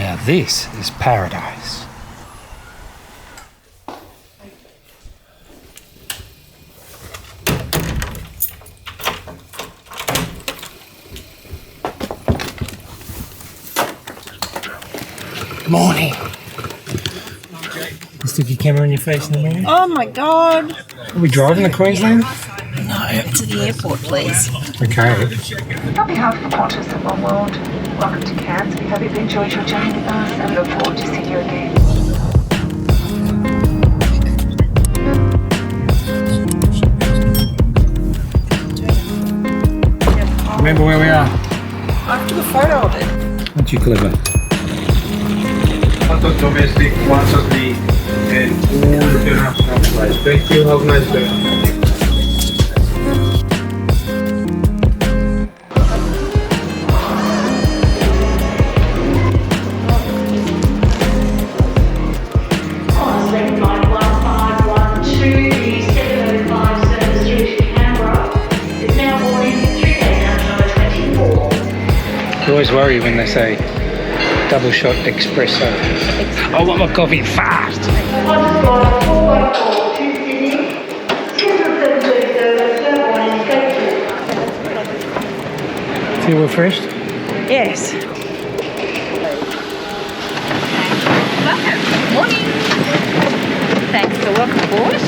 Now this is paradise. Morning. You stick your camera in your face in the morning? Oh my God. Are we driving to Queensland? No, to the airport, please. Okay. On behalf of Qantas and One World, welcome to Cairns. We hope you've enjoyed your journey with us and we look forward to seeing you again. Remember where we are? I took a photo of it. Aren't you clever? Domestic, once a week, and all international flights. Thank you, have a nice day. You always worry when they say double shot espresso. I want my coffee fast. Feel refreshed? Yes. Welcome. Morning. Thanks for welcome aboard.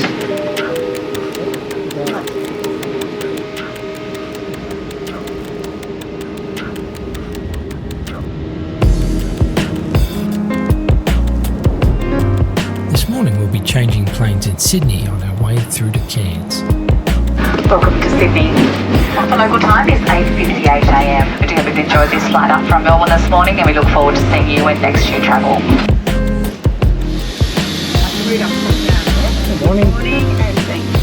This morning we'll be changing planes in Sydney on our way through to Cairns. Welcome to Sydney. The local time is 8:58am. We do hope you've enjoyed this flight up from Melbourne this morning and we look forward to seeing you when next you travel. Good morning. And thank you.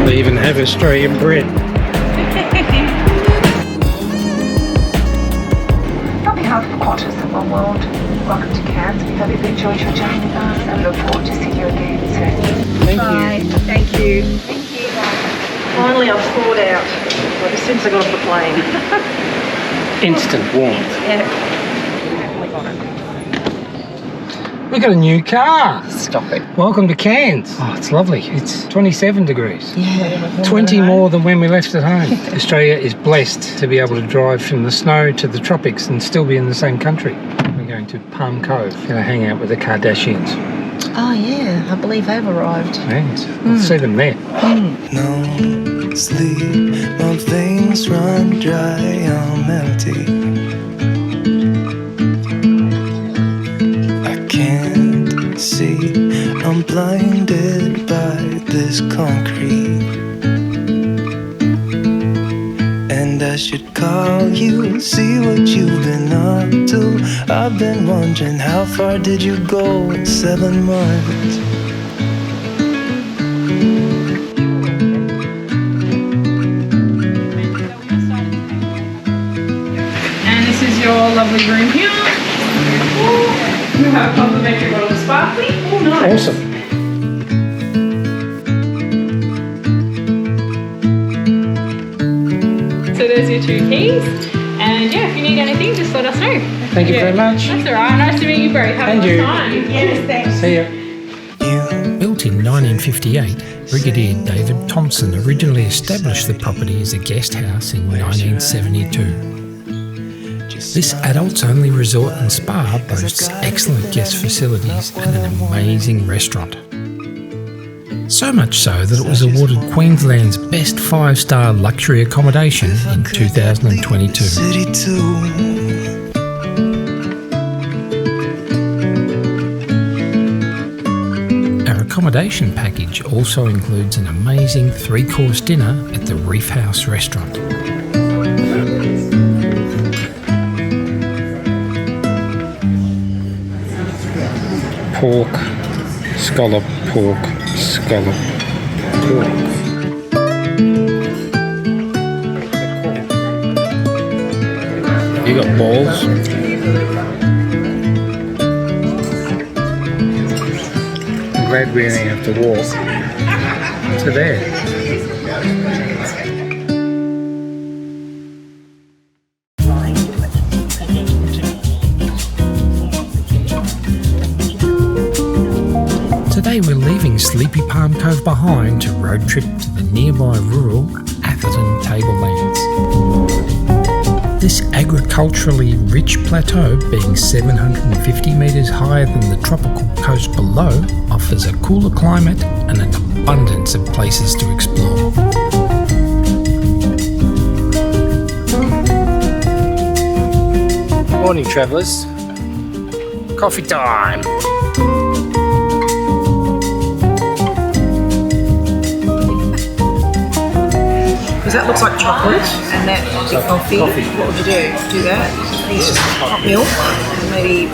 They even have Australian bread. On behalf of Qantas and One World, welcome to Cairns. We hope you've enjoyed your journey with us and we look forward to seeing you again soon. Thank Bye. you. Thank you. Thank you. Finally, I've thawed out. Like, as soon as I got off the plane. Instant warmth. Yeah. We got a new car. Stop it. Welcome to Cairns. Oh, it's lovely. It's 27 degrees. Yeah. 20 more than when we left at home. Australia is blessed to be able to drive from the snow to the tropics and still be in the same country. We're going to Palm Cove. Going to hang out with the Kardashians. Oh, yeah. I believe they've arrived. Yes, we'll see them there. No sleep, my veins run dry, I'm empty. I can't see, I'm blinded by this concrete. And I should call you, see what you've been up to. I've been wondering, how far did you go in 7 months? And this is your lovely room here. You have a complimentary bottle of sparkling. Oh, nice. Awesome. So there's your 2 keys. And yeah, if you need anything, just let us know. Thank you very much. That's all right. Nice to meet you both. Have And a you. good time. Yes, thanks. See ya. Built in 1958, Brigadier David Thompson originally established the property as a guest house in 1972. This adults-only resort and spa boasts excellent guest facilities and an amazing restaurant. So much so that it was awarded Queensland's best 5-star luxury accommodation in 2022. City too. Our accommodation package also includes an amazing 3-course dinner at the Reef House restaurant. Pork, scallop, pork, scallop, pork. You got balls? glad we only have to walk to there. Today we're leaving sleepy Palm Cove behind to road trip to the nearby rural Atherton Tablelands. This agriculturally rich plateau, being 750 metres higher than the tropical coast below, offers a cooler climate and an abundance of places to explore. Morning travellers, coffee time! Because that looks like chocolate and that might be coffee. What would you do? Do that? I think it's just hot milk and maybe...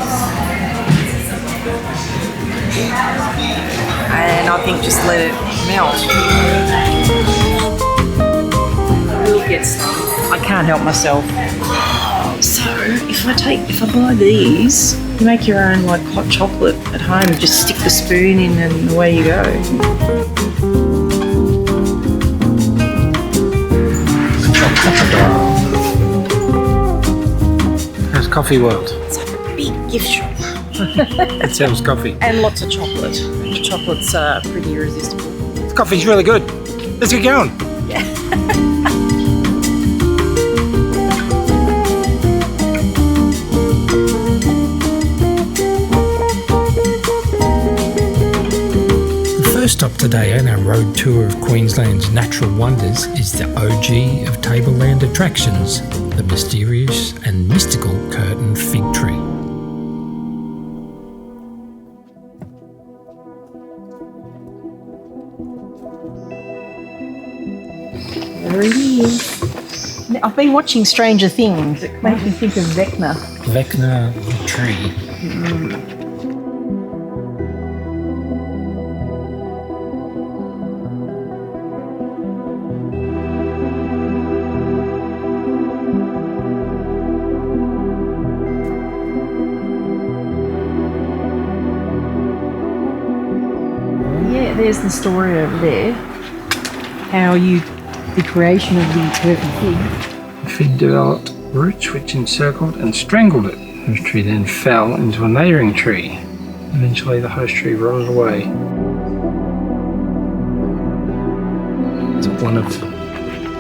And I think just let it melt. We'll get some. I can't help myself. So if I buy these, you make your own like hot chocolate at home. Just stick the spoon in and away you go. How's Coffee World? It's like a big gift shop. It sells coffee. And lots of chocolate. The chocolate's pretty irresistible. The coffee's really good. Let's get going. The first stop today on our road tour of Queensland's natural wonders is the OG of Tableland attractions, the mysterious and mystical Curtin Fig Tree. There it is. I've been watching Stranger Things. It makes me think of Vecna. Vecna the tree. Yeah, there's the story over there. How the creation of the Curtin fig. The fig developed roots which encircled and strangled it. The host tree then fell into a neighbouring tree. Eventually the host tree rotted away. It's one of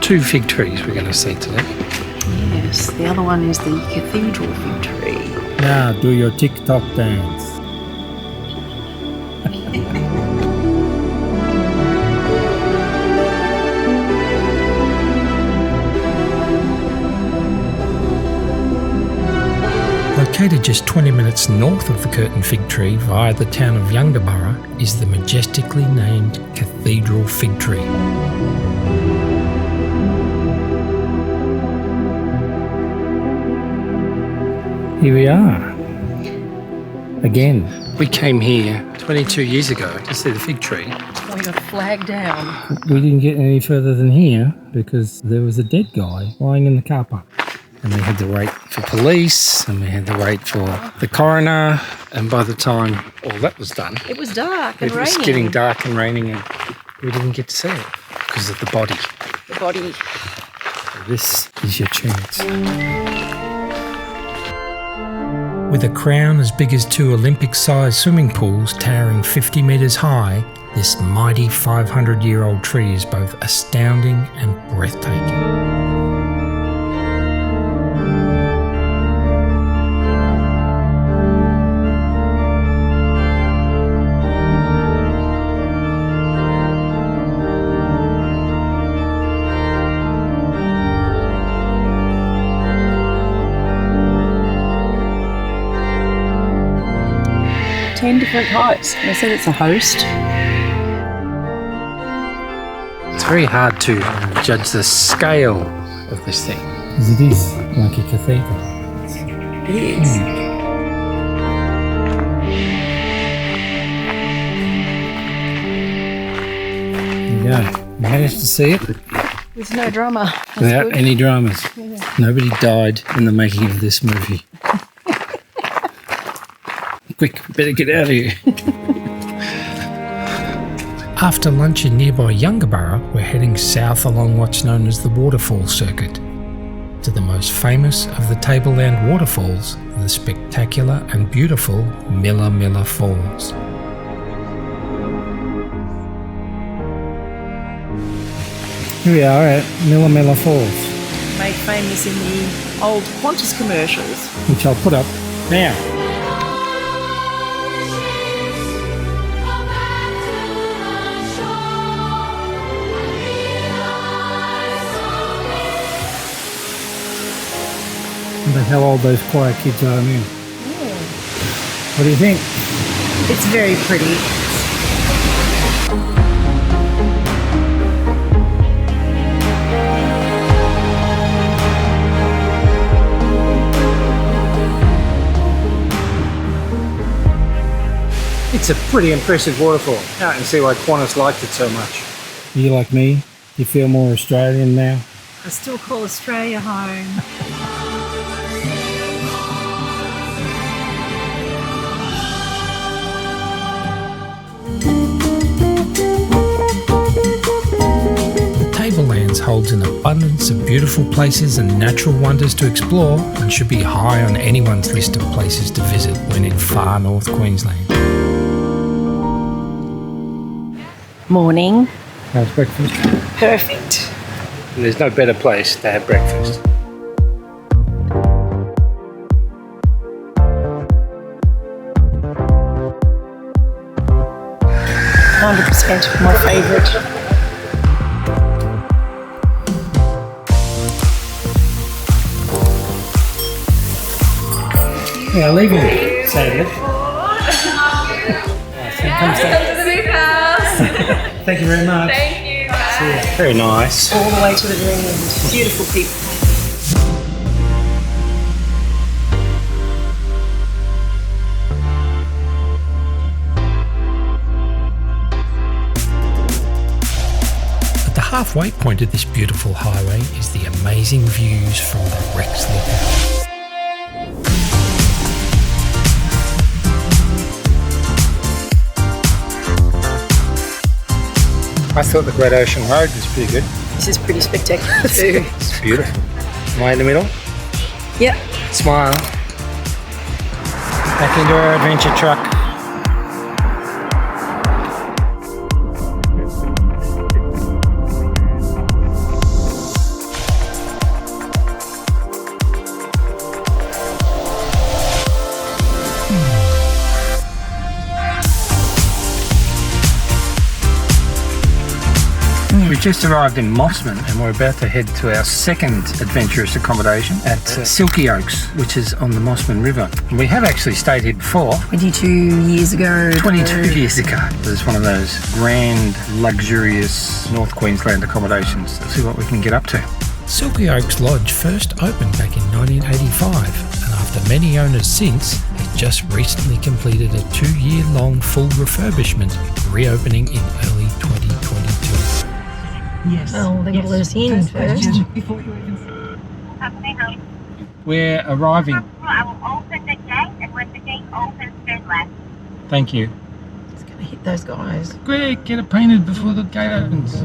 two fig trees we're going to see today. Yes, the other one is the Cathedral Fig Tree. Now do your TikTok dance. Located just 20 minutes north of the Curtin Fig Tree via the town of Yungaburra is the majestically named Cathedral Fig Tree. Here we are. Again. We came here 22 years ago to see the fig tree. We got flagged down. We didn't get any further than here because there was a dead guy lying in the car park. And we had to wait for police, and we had to wait for the coroner, and by the time all that was done, It was dark and it was raining. getting dark and raining, and we didn't get to see it because of the body. The body. So this is your chance. With a crown as big as two Olympic-sized swimming pools towering 50 metres high, this mighty 500-year-old tree is both astounding and breathtaking. Different types. They said it's a host. It's very hard to judge the scale of this thing. Because it is like a cathedral. It is. There you go. Managed to see it There's no drama. That's without good. any dramas. Yeah. Nobody died in the making of this movie. Quick, better get out of here. After lunch in nearby Yungaburra, we're heading south along what's known as the Waterfall Circuit, to the most famous of the Tableland waterfalls, the spectacular and beautiful Millaa Falls. Here we are at Millaa Falls, Made famous in the old Qantas commercials. which I'll put up now. But how old those choir kids are now. What do you think? It's very pretty. It's a pretty impressive waterfall. Now I can see why Qantas liked it so much. You like me? You feel more Australian now? I still call Australia home. Tablelands holds an abundance of beautiful places and natural wonders to explore and should be high on anyone's list of places to visit when in far North Queensland. Morning. How's breakfast? Perfect. There's no better place to have breakfast. %, my favourite. Yeah, leaving, sadly. Thank you very much. Thank you. Bye. Very nice. All the way to the very end. Beautiful people. At the halfway point of this beautiful highway is the amazing views from the Rex Lookout. I thought the Great Ocean Road was pretty good. This is pretty spectacular too. It's beautiful. Am I in the middle? Yep. Smile. Back into our adventure truck. We've just arrived in Mossman and we're about to head to our second adventurous accommodation at Silky Oaks, which is on the Mossman River. And we have actually stayed here before. 22 years ago. 22 years ago. It was one of those grand, luxurious North Queensland accommodations. Let's see what we can get up to. Silky Oaks Lodge first opened back in 1985, and after many owners since, it just recently completed a 2-year-long full refurbishment, reopening in early 2022. Yes. Oh, they're going to let us in first. We're arriving. I will open the gate, and when the gate opens, turn left. Thank you. It's going to hit those guys. Greg, get it painted before the gate opens.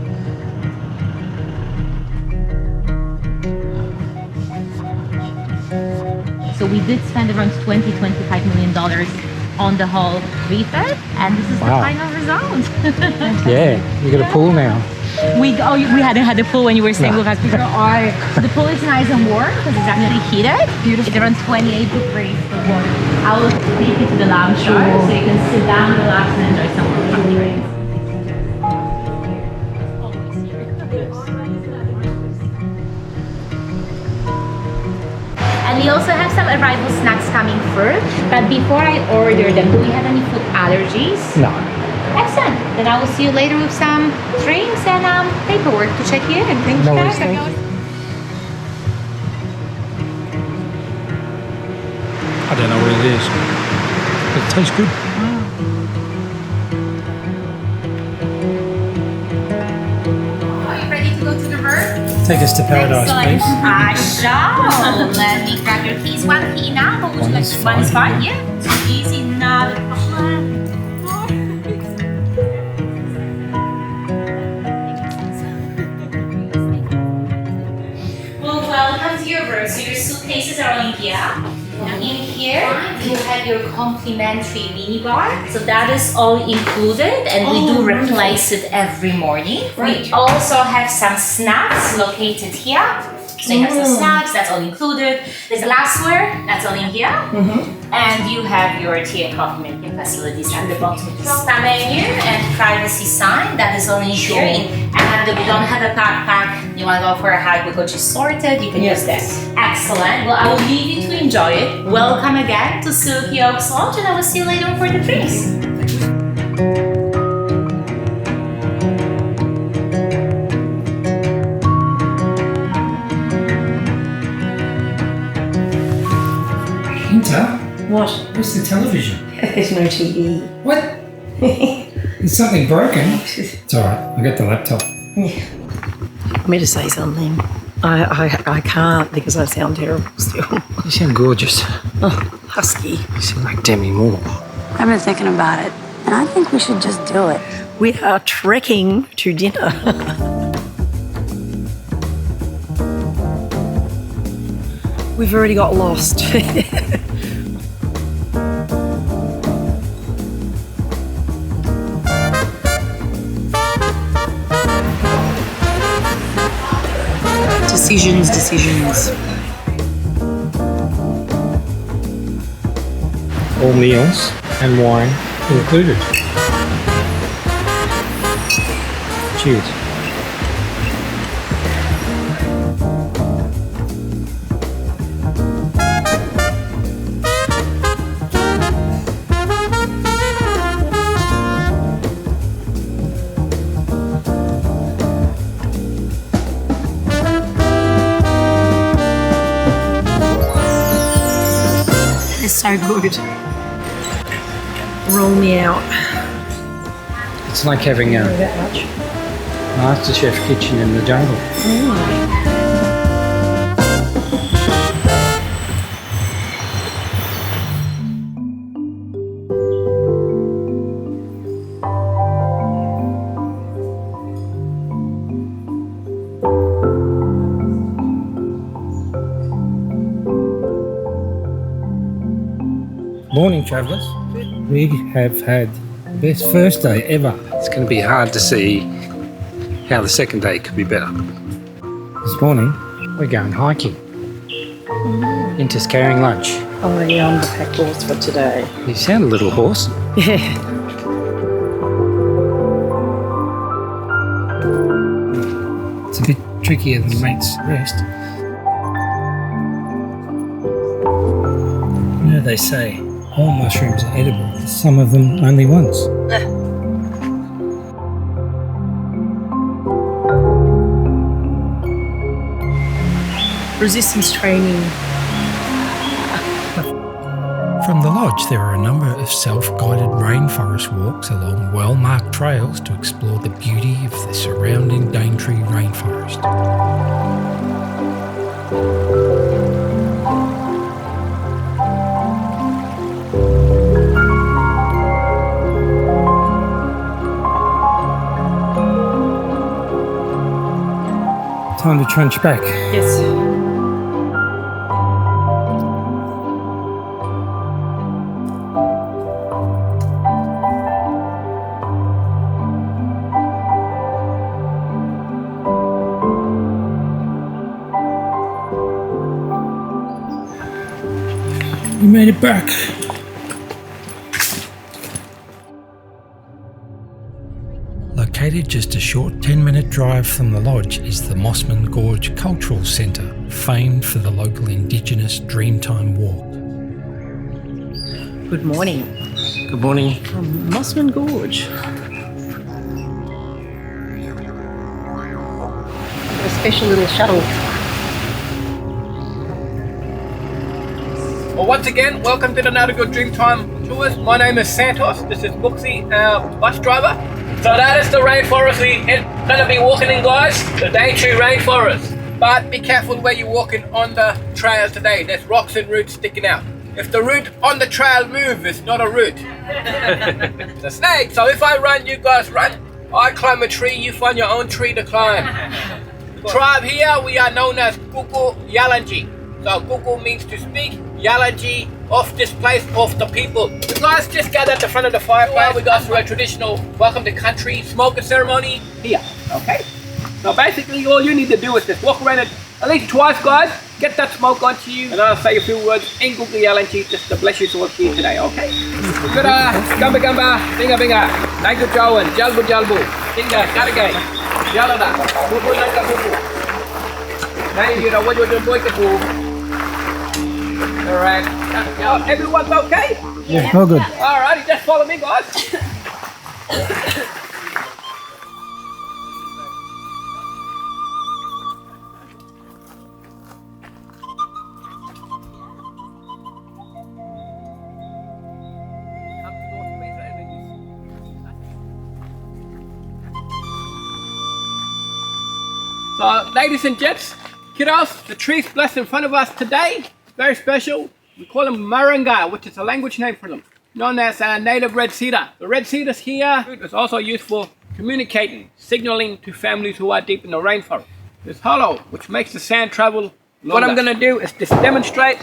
So we did spend around $25 million on the whole refurb, and this is the final result. Yeah, you got a pool now. We hadn't had the pool when you were staying with us before. The pool is nice and warm because it's actually heated. Beautiful. It's around 28 degrees for water. I will take you to the lounge bar so you can sit down, relax, and enjoy some more coffee drinks. And we also have some arrival snacks coming through. But before I order them, do we have any food allergies? No. Excellent. Then I will see you later with some drinks and paperwork to check you in. Thank you guys. Thank you. I don't know what it is, but it tastes good. Are you ready to go to the room? Take us to paradise, Excellent. please. I shall. Let me grab your keys. One key now. What would you like? One is fine. Yeah. It's easy. Not a problem. welcome to your room. So your suitcases are all in here. Now in here, you have your complimentary minibar. So that is all included, and we do replace it every morning. We also have some snacks located here. So you have some snacks, that's all included. There's glassware, that's all in here. And you have your tea and coffee making facilities at the bottom. Spa menu and privacy sign, that is all in here. And we don't have a backpack. You want to go for a hike, we got you sorted, you can use that. Excellent. Well, I will leave you to enjoy it. Welcome again to Silky Oaks Lodge, and I will see you later for the drinks. What? Where's the television? There's no TV. What? There's something broken. It's alright, I got the laptop. Want me to say something? I can't because I sound terrible still. You sound gorgeous. Oh, husky. You sound like Demi Moore. I've been thinking about it, and I think we should just do it. We are trekking to dinner. We've already got lost. Decisions. All meals and wine included. Cheers. So good. Roll me out. It's like having a that much. MasterChef kitchen in the jungle. Morning, travellers. We have had the best first day ever. It's going to be hard to see how the second day could be better. This morning, we're going hiking into carrying lunch. Oh, yeah, I'm the pack horse for today. You sound a little hoarse. Yeah. It's a bit trickier than mate's rest. You know, they say all mushrooms are edible, some of them only once. Resistance training. From the lodge, there are a number of self-guided rainforest walks along well-marked trails to explore the beauty of the surrounding Daintree Rainforest. Time to trunch back. Yes. We made it back. Located just a short 10-minute drive from the lodge is the Mossman Gorge Cultural Centre, famed for the local Indigenous Dreamtime Walk. Good morning. Good morning. From Mossman Gorge. A special little shuttle. Well, once again, welcome to the Nautical Dreamtime Tours. My name is Santos. This is Booksy, our bus driver. So that is the rainforest we're going to be walking in, guys. The Daintree Rainforest. But be careful where you're walking on the trail today. There's rocks and roots sticking out. If the root on the trail moves, it's not a root. It's a snake. So if I run, you guys run. I climb a tree, you find your own tree to climb. tribe here, we are known as Kuku Yalanji. So Kuku means to speak, Yalanji, of this place, of the people. The guys just gathered at the front of the fireplace. We got through a traditional welcome to country smoker ceremony here, okay? So basically all you need to do is just walk around it at least twice, guys. Get that smoke onto you, and I'll say a few words in Kuku Yalanji just to bless you to us here today, okay? Gura, gamba gamba, binga binga, naiku jawan, jalbu jalbu, binga, karagay, jalada, bubu nanga bubu. Naira, wajwa boy kapu. Alright, everyone's okay? Yeah, all good. Alrighty, just follow me, guys. So, ladies and gents, kiddos, the trees blessed in front of us today, very special. We call them Maranga, which is a language name for them, known as a native red cedar. The red cedars here is also used for communicating, signaling to families who are deep in the rainforest. It's hollow, which makes the sand travel longer. What I'm going to do is just demonstrate.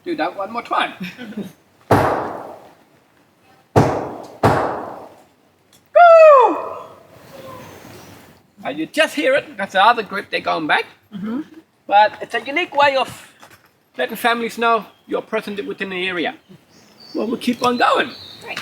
Do that one more time. You just hear it. That's the other group, they're going back. But it's a unique way of letting families know you're present within the area. Well, we'll keep on going. Great.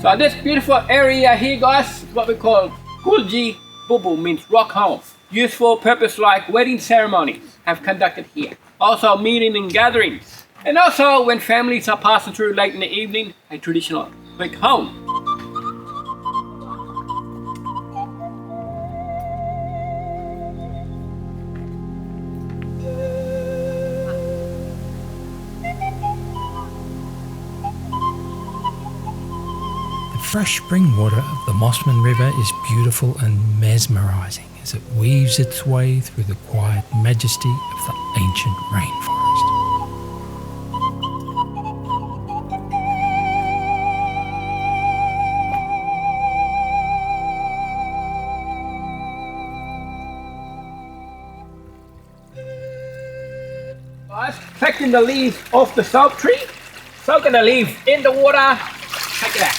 So this beautiful area here, guys, is what we call Kulji Bubu, means rock home. Used for purpose like wedding ceremonies have conducted here. Also meeting and gatherings. And also when families are passing through late in the evening, a traditional quick home. The fresh spring water of the Mossman River is beautiful and mesmerising as it weaves its way through the quiet majesty of the ancient rainforest. Taking the leaves off the soap tree, soaking the leaves in the water. Check it out.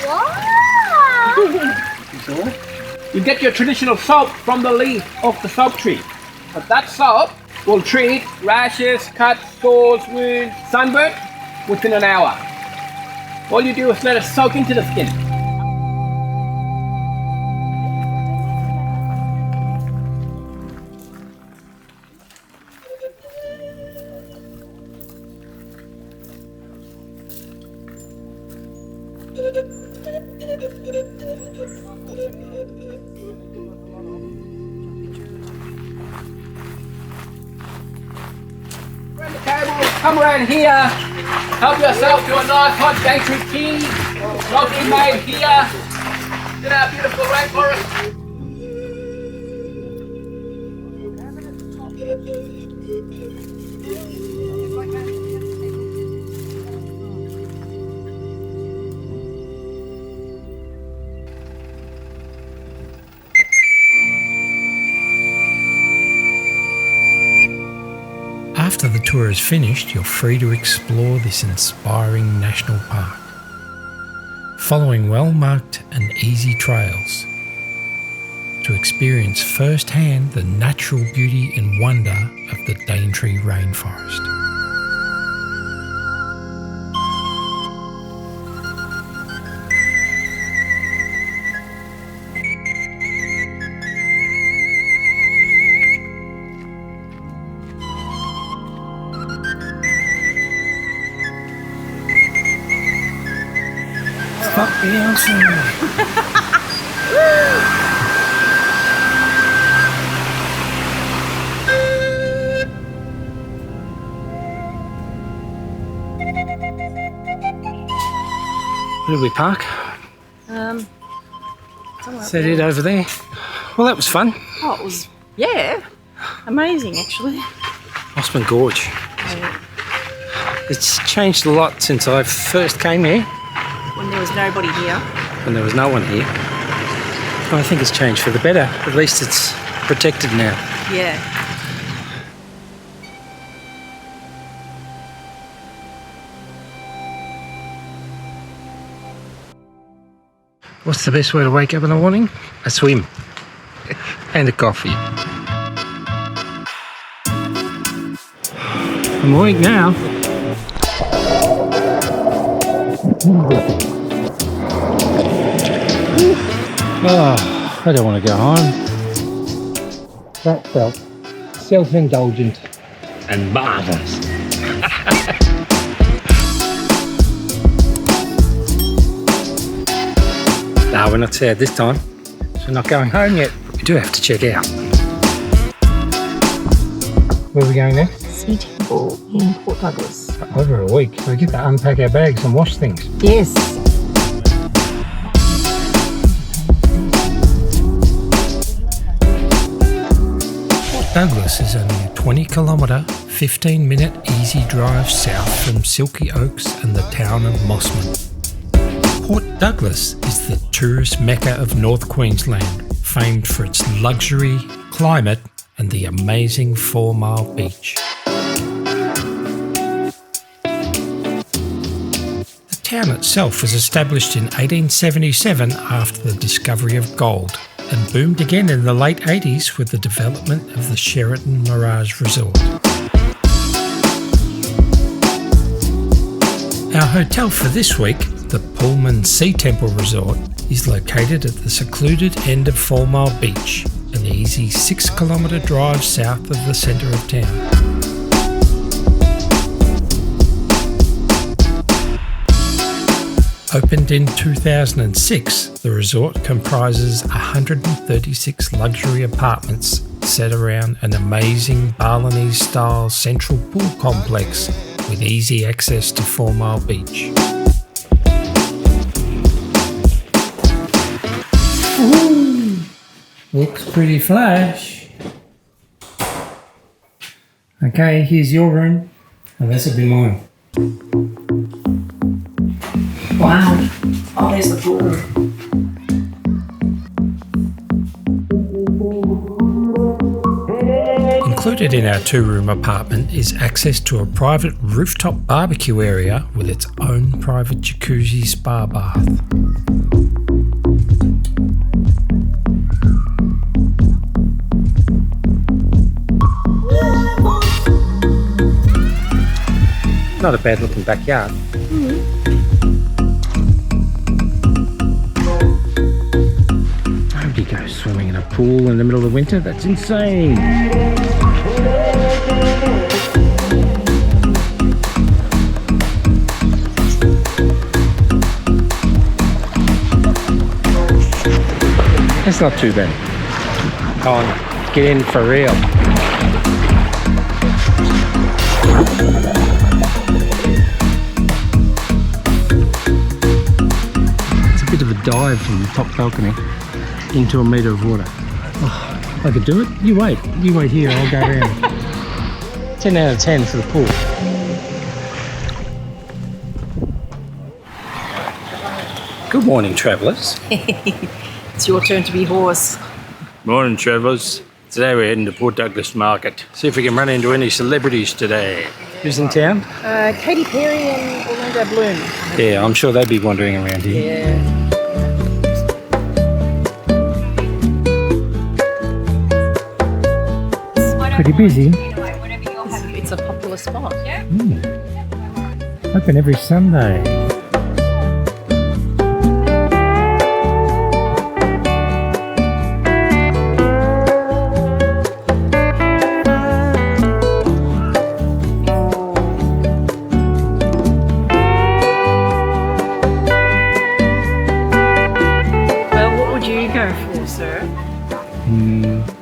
Wow! You get your traditional soap from the leaf of the soap tree. But that soap will treat rashes, cuts, sores, wounds, sunburn within an hour. All you do is let it soak into the skin. Come around here, help yourself to a nice hot Daintree tea, locally made here in our beautiful rainforest. After the tour is finished, you're free to explore this inspiring national park, following well-marked and easy trails to experience firsthand the natural beauty and wonder of the Daintree Rainforest. Where did we park? Somewhere Is that it over there? Well, that was fun. Oh, it was, yeah, amazing actually. Mossman Gorge. It's changed a lot since I first came here. When there was nobody here. When there was no one here. I think it's changed for the better. At least it's protected now. Yeah. What's the best way to wake up in the morning? A swim. And a coffee. I'm awake now. Oh, I don't want to go home. That felt self-indulgent and marvellous. No, we're not sad this time. So we're not going home yet. We do have to check out. Where are we going next? Sea Temple in Port Douglas. Over a week. So we get to unpack our bags and wash things. Yes. Port Douglas is only a 20-kilometre, 15-minute easy drive south from Silky Oaks and the town of Mossman. Port Douglas is the tourist mecca of North Queensland, famed for its luxury, climate and the amazing 4-mile beach. The town itself was established in 1877 after the discovery of gold and boomed again in the late 80s with the development of the Sheraton Mirage Resort. Our hotel for this week, the Pullman Sea Temple Resort, is located at the secluded end of 4 Mile Beach, an easy 6-kilometre drive south of the centre of town. Opened in 2006, the resort comprises 136 luxury apartments set around an amazing Balinese-style central pool complex with easy access to 4 Mile Beach. Ooh, looks pretty flash. Okay, here's your room, and this will be mine. Wow. Oh, there's the pool. Included in our 2-room apartment is access to a private rooftop barbecue area with its own private jacuzzi spa bath. Not a bad looking backyard. Nobody goes swimming in a pool in the middle of winter. That's insane. That's not too bad. Come on, get in for real. It's a bit of a dive from the top balcony into a metre of water. Oh, I could do it. You wait here, I'll go around. 10 out of 10 for the pool. Good morning, travellers. It's your turn to be horse. Morning, travellers. Today we're heading to Port Douglas Market. See if we can run into any celebrities today. Who's in town? Katy Perry and Orlando Bloom. Yeah, I'm sure they'd be wandering around here. Yeah. Pretty busy. It's a popular spot. Open every Sunday.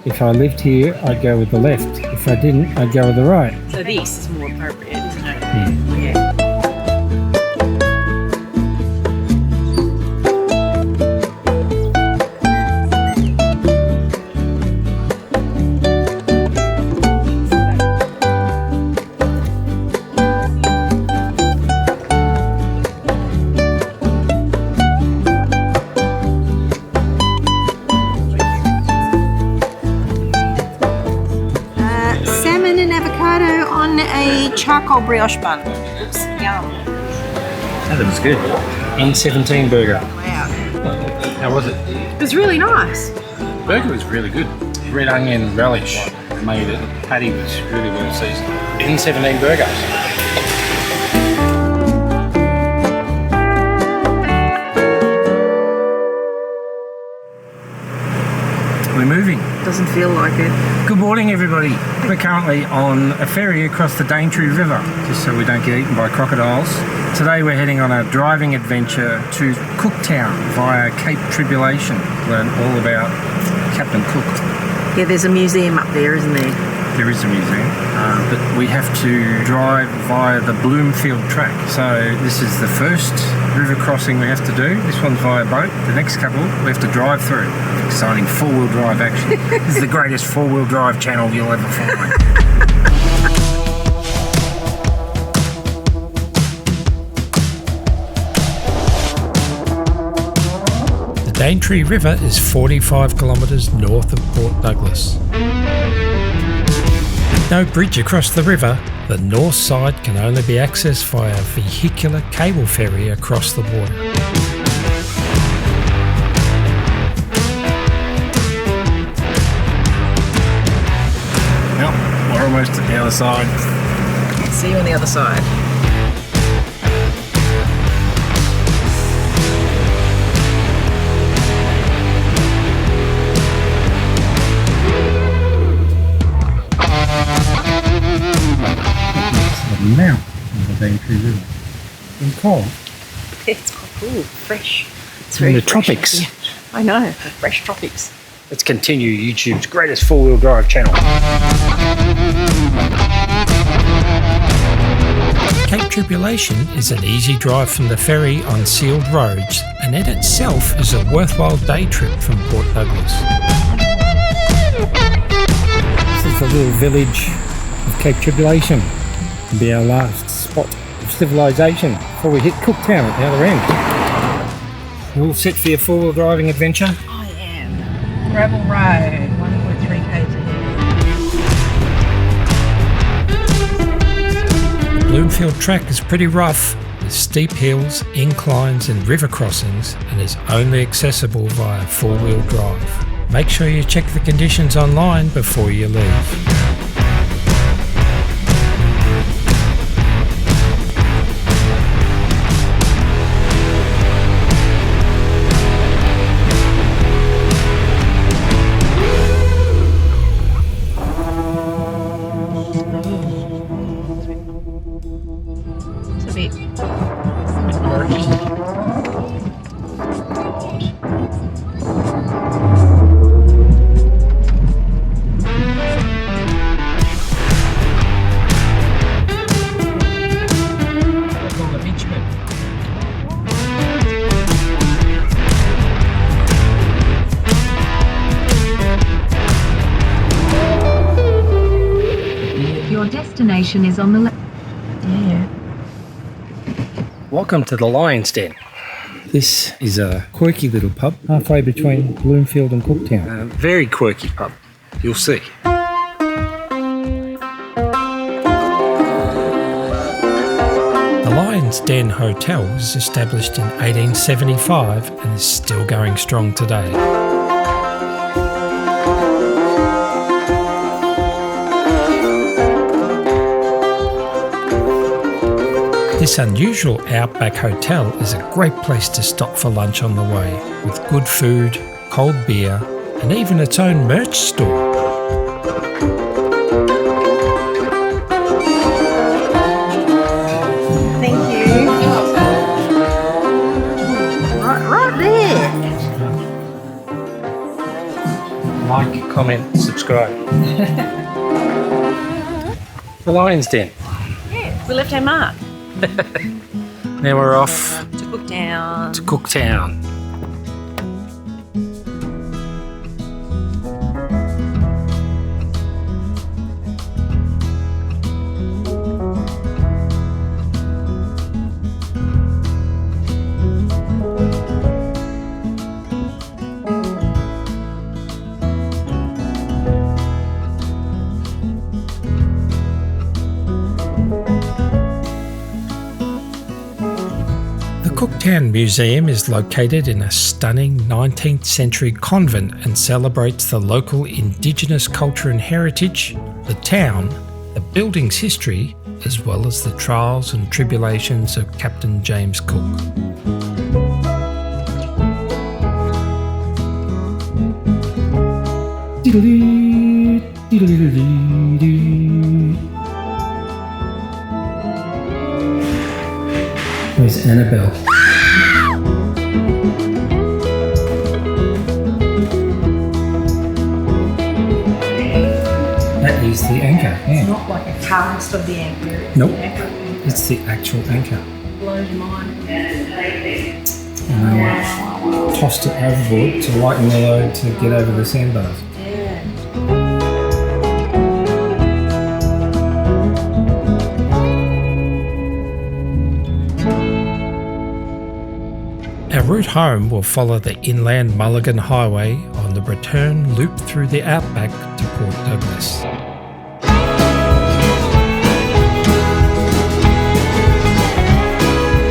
If I lived here, I'd go with the left. If I didn't, I'd go with the right. So this is more appropriate, isn't it? Yeah. charcoal brioche bun. Looks yum. That was good. N17 burger. Wow. How was it? It was really nice. Burger was really good. Red onion relish made it. Patty was really well seasoned. N17 burger. We're moving. Doesn't feel like it. Good morning, everybody. We're currently on a ferry across the Daintree River, just so we don't get eaten by crocodiles. Today we're heading on a driving adventure to Cooktown via Cape Tribulation. Learn all about Captain Cook. Yeah, there's a museum up there, isn't there? There is a museum, but we have to drive via the Bloomfield Track. So this is the first river crossing we have to do. This one's via boat. The next couple we have to drive through. Exciting four-wheel drive action. This is the greatest four-wheel drive channel you'll ever find. The Daintree River is 45 kilometres north of Port Douglas. With no bridge across the river, the north side can only be accessed via a vehicular cable ferry across the water. Well, we're almost at the other side. See you on the other side. Now, on the Daintree River. In cold. It's quite cool, fresh. It's In very the fresh. tropics. Yeah, I know, the fresh tropics. Let's continue YouTube's greatest four-wheel drive channel. Cape Tribulation is an easy drive from the ferry on sealed roads, and in itself is a worthwhile day trip from Port Douglas. This is the little village of Cape Tribulation. It'll be our last spot of civilization before we hit Cooktown at the other end. You all set for your four-wheel driving adventure? I am. Gravel road, 1.3 k's ahead. The Bloomfield Track is pretty rough, with steep hills, inclines and river crossings, and is only accessible via four-wheel drive. Make sure you check the conditions online before you leave. Destination is on the left. Yeah. Welcome to the Lion's Den. This is a quirky little pub halfway between Bloomfield and Cooktown. A very quirky pub, you'll see. The Lion's Den Hotel was established in 1875 and is still going strong today. This unusual outback hotel is a great place to stop for lunch on the way, with good food, cold beer, and even its own merch store. Thank you. Right there. Like, comment, subscribe. The Lion's Den. Yeah, we left our mark. Now we're off To Cooktown. to Cooktown. Cooktown Museum is located in a stunning 19th century convent and celebrates the local Indigenous culture and heritage, the town, the building's history, as well as the trials and tribulations of Captain James Cook. Where's Annabelle? That is the anchor. Yeah. It's not like a cast of the anchor. It's Nope. the anchor. It's the actual anchor. Blows your mind. And they tossed it overboard to lighten the load to get over the sandbars. Yeah. Our route home will follow the inland Mulligan Highway on the return loop through the outback to Port Douglas.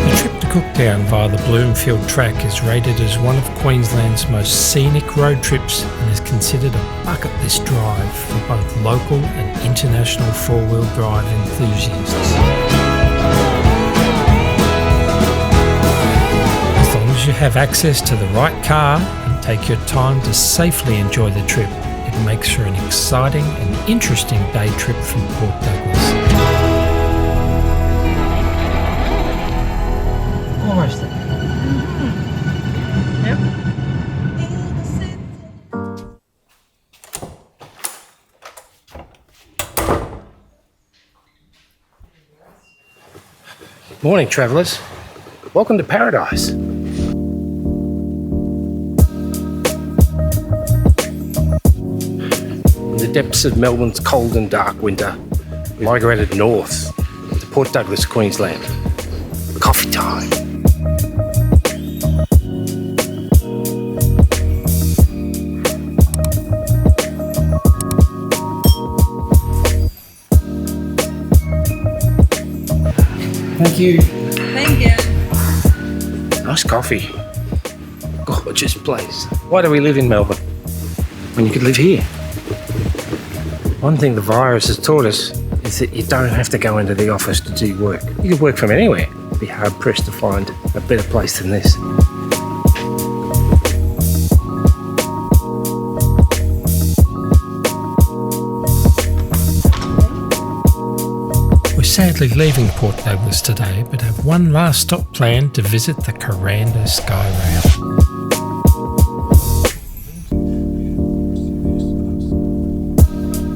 The trip to Cooktown via the Bloomfield Track is rated as one of Queensland's most scenic road trips and is considered a bucket list drive for both local and international four-wheel drive enthusiasts. As long as you have access to the right car and take your time to safely enjoy the trip, it makes for an exciting and interesting day trip from Port Douglas. Almost there. Morning, travellers. Welcome to paradise. In the depths of Melbourne's cold and dark winter, we migrated north to Port Douglas, Queensland. Coffee time. Thank you. Thank you. Nice coffee. Gorgeous place. Why do we live in Melbourne when you could live here? One thing the virus has taught us is that you don't have to go into the office to do work. You could work from anywhere. You'd be hard pressed to find a better place than this. We're sadly leaving Port Douglas today, but have one last stop planned to visit the Kuranda Skyrail.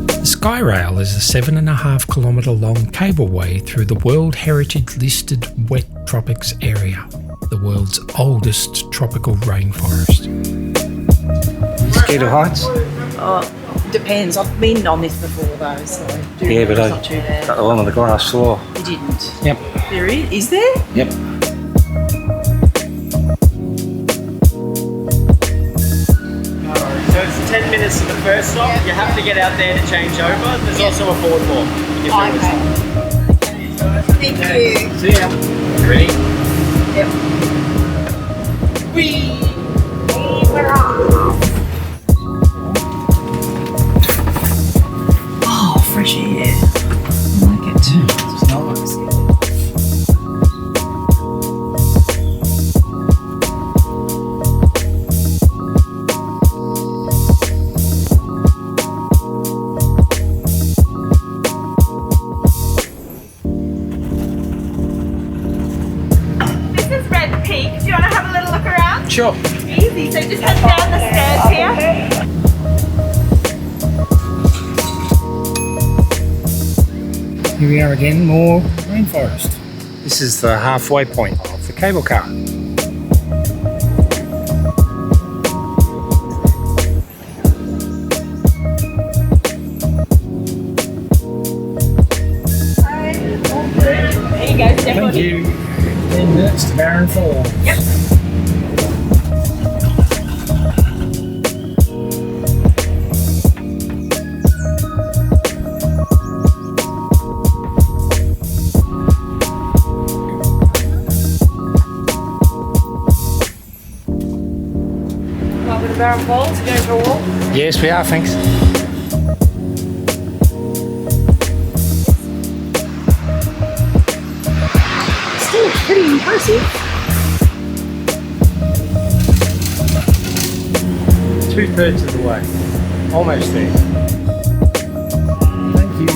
The Skyrail is a 7.5 kilometre long cableway through the World Heritage listed wet tropics area, the world's oldest tropical rainforest. Scared of heights? Depends. I've been on this before though, so Yeah, but it's I not too bad. got along on the grass floor. You didn't. Yep. There is? Is there? Yep. So it's 10 minutes to the first stop. You have to get out there to change over. There's also a boardwalk. Thank you. See ya. Ready? Yep. We're off. Oh, fresh air. I like it. It's nice. Sure. Easy, so just head down the stairs here. Here we are again, more rainforest. This is the halfway point of the cable car. There you go, step on Thank you. 10 minutes to Barron Falls. Yep. Barham Falls, you going for a walk? Yes, we are, thanks. Still pretty impressive. 2/3 of the way. Almost there. Thank you.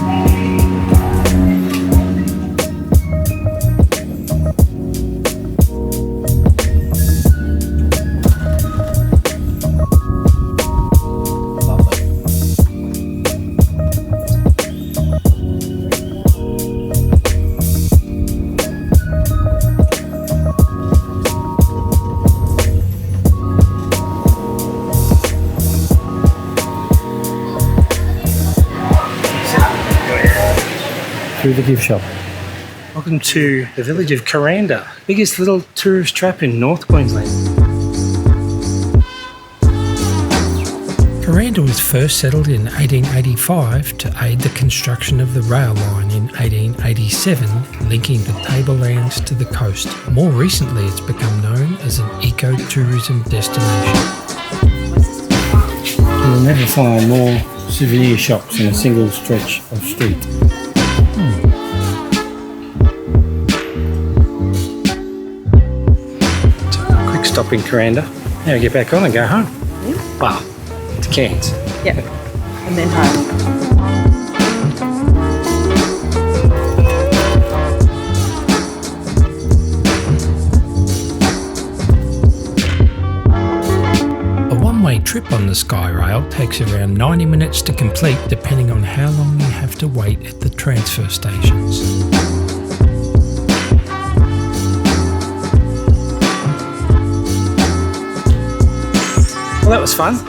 Through the gift shop. Welcome to the village of Kuranda, biggest little tourist trap in North Queensland. Kuranda was first settled in 1885 to aid the construction of the rail line in 1887, linking the Tablelands to the coast. More recently, it's become known as an eco-tourism destination. You'll never find more souvenir shops in a single stretch of street. Quick stop in Kuranda. Now get back on and go home. Yeah. Wow, to Cairns. Yeah, and then home. A one-way trip on the Skyrail takes around 90 minutes to complete, depending on how long you have to wait at the transfer stations. Well, that was fun.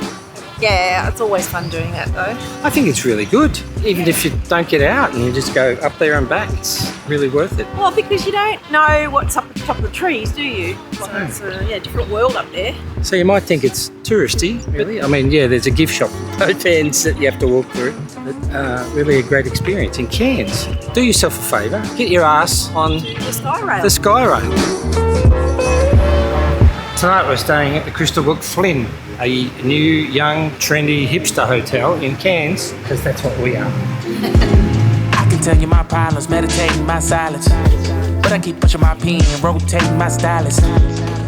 Yeah, it's always fun doing that though. I think it's really good. Even if you don't get out and you just go up there and back, it's really worth it. Well, because you don't know what's up at the top of the trees, do you? So it's a different world up there. So you might think it's touristy, really. I mean, yeah, there's a gift shop at both ends that you have to walk through. But really a great experience in Cairns. Do yourself a favour, get your ass on The Skyrail. the Skyrail. Tonight we're staying at the Crystalbrook Flynn, a new, young, trendy hipster hotel in Cairns, because that's what we are. I can tell you my problems, meditating my silence. But I keep pushing my pen, rotating my stylus.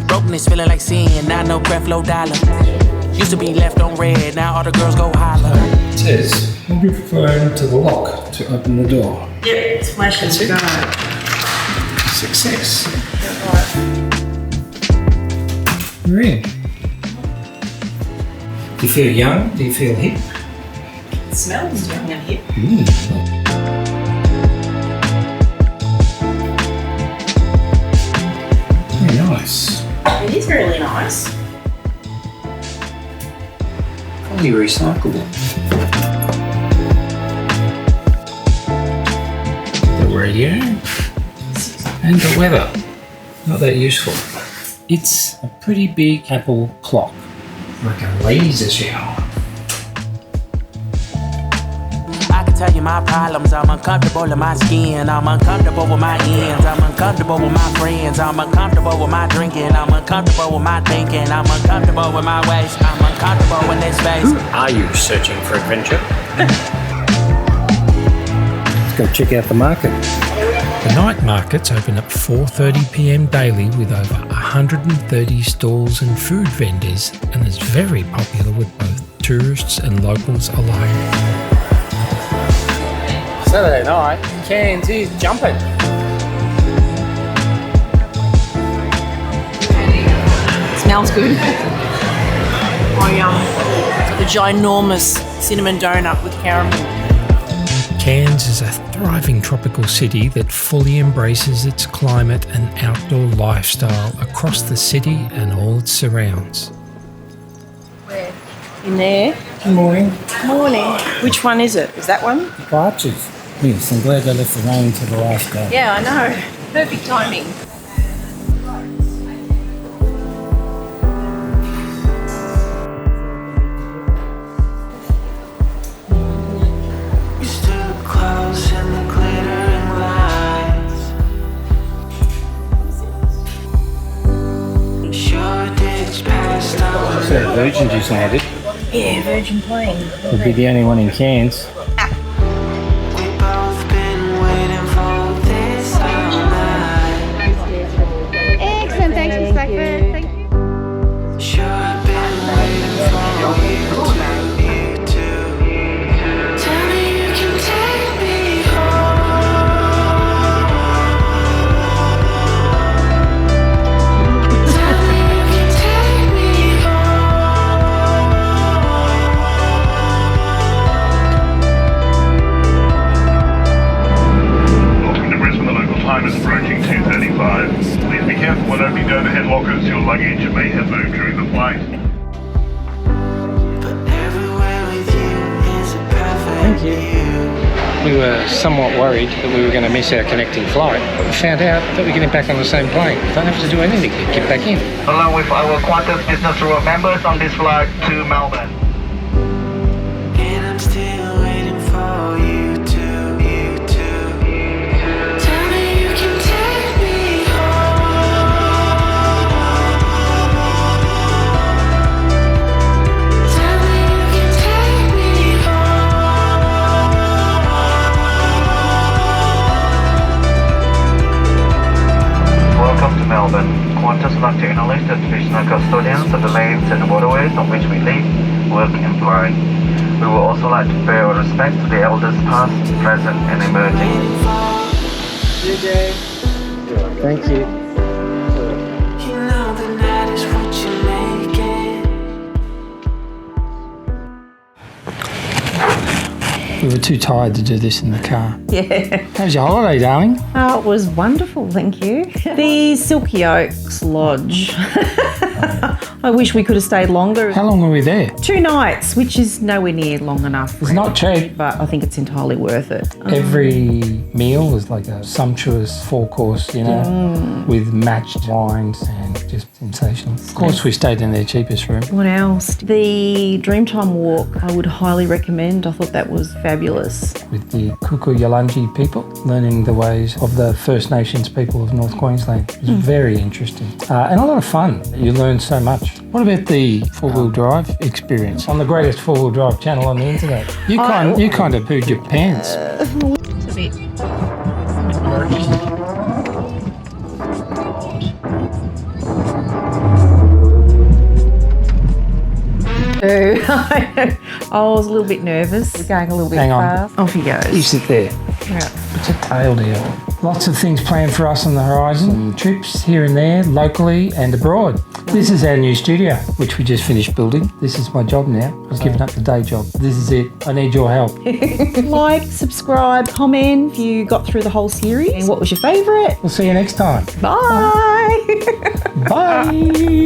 Brokenness feeling like sin, now no breath, low dollar. Used to be left on red, now all the girls go holler. It says, we'll be referring to the lock to open the door. Yep, it's flashing. That's it. Success. We're in. Do you feel young? Do you feel hip? It smells young and hip. Very nice. It is really nice. Fully recyclable. The radio and the weather. Not that useful. It's a pretty big Apple clock, like a laser shower. I can tell you my problems, I'm uncomfortable in my skin. I'm uncomfortable with my ends, I'm uncomfortable with my friends. I'm uncomfortable with my drinking, I'm uncomfortable with my thinking. I'm uncomfortable with my ways, I'm uncomfortable in this space. Who are you searching for adventure? Let's go check out the market. The night markets open at 4:30 p.m. daily with over 130 stalls and food vendors, and is very popular with both tourists and locals alike. Saturday night, Cairns is jumping. Smells good. I got the ginormous cinnamon donut with caramel. Cairns is a thriving tropical city that fully embraces its climate and outdoor lifestyle across the city and all its surrounds. Where? In there. Good morning. Morning. Which one is it? Is that one? Arches. Yes, I'm glad they left the rain to the last day. Yeah, I know. Perfect timing. Very Virgin just landed. Yeah, Virgin plane. It'll be the only one in Cairns. Excellent, thanks, Miss Blackburn. Thank you. Is approaching 2:35. Please be careful when opening the overhead lockers. Your luggage may have moved during the flight. Thank you. We were somewhat worried that we were going to miss our connecting flight, but we found out that we're getting back on the same plane. Don't have to do anything to get back in. Along with our Qantas business tour members on this flight to Melbourne. And I'm still waiting for you to. Welcome to Melbourne. Qantas would like to acknowledge the traditional custodians of the lands and waterways on which we live, work and fly. We would also like to pay our respect to the elders past, present and emerging. Good day. Thank you. You know the night is what you make it. We were too tired to do this in the car. Yeah. How was your holiday, darling? Oh, it was wonderful, thank you. The Silky Oaks Lodge. I wish we could have stayed longer. How long were we there? 2 nights, which is nowhere near long enough. It's not cheap. But I think it's entirely worth it. Every meal was like a sumptuous 4-course dinner with matched wines and just sensational. Of course, we stayed in their cheapest room. What else? The Dreamtime Walk, I would highly recommend. I thought that was fabulous. With the Kuku-Yalanji people, learning the ways of the First Nations people of North Queensland. It was very interesting and a lot of fun. You learn so much. What about the 4-wheel drive experience on the greatest 4-wheel drive channel on the internet? You kind of pooed your pants. A bit. I was a little bit nervous. We're going a little bit Hang on. fast. Off he goes. You sit there. Yeah. It's a tail deal. Lots of things planned for us on the horizon. Trips here and there, locally and abroad. This is our new studio, which we just finished building. This is my job now. I've given up the day job. This is it. I need your help. Like, subscribe, comment if you got through the whole series. And what was your favourite? We'll see you next time. Bye. Bye.